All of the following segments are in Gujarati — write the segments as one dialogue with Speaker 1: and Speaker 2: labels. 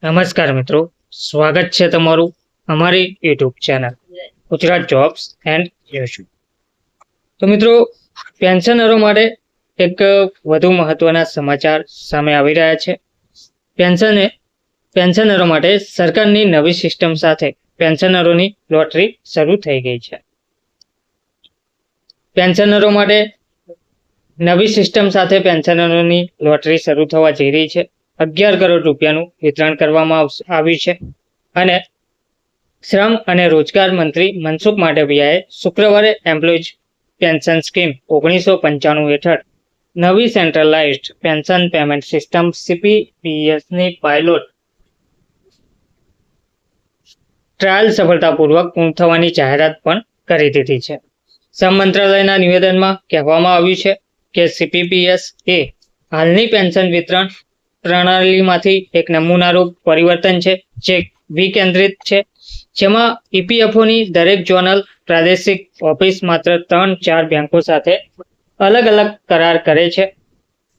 Speaker 1: નમસ્કાર મિત્રો, સ્વાગત છે તમારું અમારી YouTube channel Gujarat jobs and news. તો મિત્રો, પેન્શનરો માટે એક વધુ મહત્વના સમાચાર સામે આવી રહ્યા છે. પેન્શનરો માટે સરકારની નવી સિસ્ટમ સાથે પેન્શનરોની લોટરી શરૂ થઈ ગઈ છે. પેન્શનરો માટે નવી સિસ્ટમ સાથે પેન્શનરોની લોટરી શરૂ થવા જઈ રહી છે. 11 કરોડ રૂપિયાનું વિતરણ કરવામાં આવ્યું છે અને શ્રમ અને રોજગાર મંત્રી મનસુખ માંડવિયાએ શુક્રવારે એમ્પ્લોઈઝ પેન્શન સ્કીમ 1995 હેઠળ નવી સેન્ટ્રલાઇઝ્ડ પેન્શન પેમેન્ટ સિસ્ટમ CPPSની પાયલોટ ટ્રાયલ સફળતાપૂર્વક પૂર્ણ થવાની જાહેરાત પણ કરી દીધી છે. શ્રમ મંત્રાલયના નિવેદનમાં કહેવામાં આવ્યું છે કે CPPS એ હાલની પેન્શન વિતરણ પ્રણાલીમાંથી એક નમૂનારૂપ પરિવર્તન છે જે વિકેન્દ્રિત છે, જેમાં EPFOની દરેક ઝોનલ પ્રાદેશિક ઓફિસ માત્ર 3-4 બેંકો સાથે અલગ અલગ કરાર કરે છે.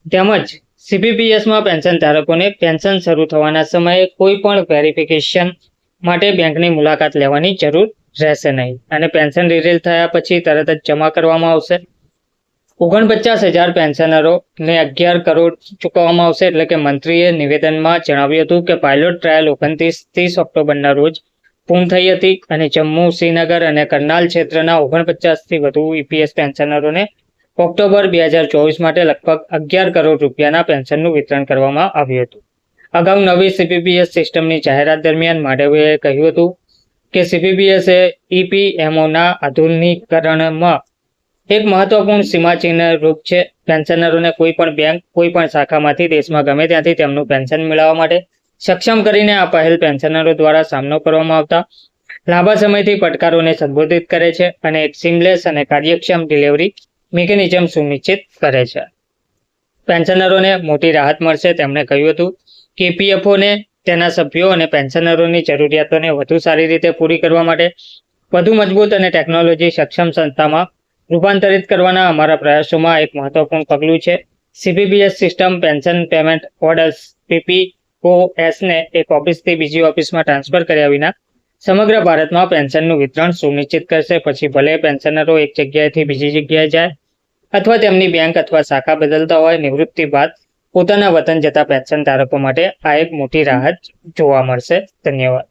Speaker 1: તેમજ CPPSમાં પેન્શન ધારકોને પેન્શન શરૂ થવાના સમયે કોઈ પણ વેરિફિકેશન માટે બેંકની મુલાકાત લેવાની જરૂર રહેશે નહીં અને પેન્શન રિલીઝ થયા પછી તરત જ જમા કરવામાં આવશે. 49,000 પેન્શનરોને 11 કરોડ ચૂકવવામાં આવશે. એટલે કે મંત્રીએ નિવેદનમાં જણાવ્યું હતું કે પાયલોટ ટ્રાયલ 29-30 ઓક્ટોબરના રોજ પૂર્ણ થઈ હતી અને જમ્મુ, શ્રીનગર અને કરનાલ ક્ષેત્રના 49થી વધુ EPS પેન્શનરોને ઓક્ટોબર 2024 માટે લગભગ 11 કરોડ રૂપિયાના પેન્શનનું વિતરણ કરવામાં આવ્યું હતું. અગાઉ નવી CPPS સિસ્ટમની જાહેરાત દરમિયાન માંડવિયાએ કહ્યું હતું કે CPPS એ EPMOના આધુનિકીકરણમાં એક મહત્વપૂર્ણ સીમાચિહ્ન રૂપ છે. પેન્શનરોને કોઈ પણ બેંક, કોઈ પણ શાખામાંથી દેશમાં ગમે ત્યાંથી તેમનું પેન્શન મેળવવા માટે સક્ષમ કરીને આ પહેલ પેન્શનરો દ્વારા સામનો કરવામાં આવતા લાંબા સમયથી પડકારોને સંબોધિત કરે છે અને એક સીમલેસ અને કાર્યક્ષમ ડિલિવરી મિકેનિઝમ સુનિશ્ચિત કરે છે. પેન્શનરોને મોટી રાહત મળશે. તેમણે કહ્યું હતું કે EPFOને તેના સભ્યો અને પેન્શનરોની જરૂરિયાતોને વધુ સારી રીતે પૂરી કરવા માટે વધુ મજબૂત અને ટેકનોલોજી સક્ષમ સંસ્થામાં રૂપાંતરિત કરવાના અમારા પ્રયાસોમાં એક મહત્વપૂર્ણ પગલું છે. CPPS system pension payment orders PPOSને એક ઓફિસથી બીજી ઓફિસમાં ટ્રાન્સફર કર્યા વિના સમગ્ર ભારતમાં પેન્શનનું વિતરણ સુનિશ્ચિત કરશે. પછી ભલે પેન્શનરો એક જગ્યાએથી બીજી જગ્યાએ જાય અથવા તેમની બેંક અથવા શાખા બદલતા હોય, નિવૃત્તિ બાદ પોતાના વતન જતા પેન્શન ધારકો માટે આ એક મોટી રાહત જોવા મળશે. ધન્યવાદ.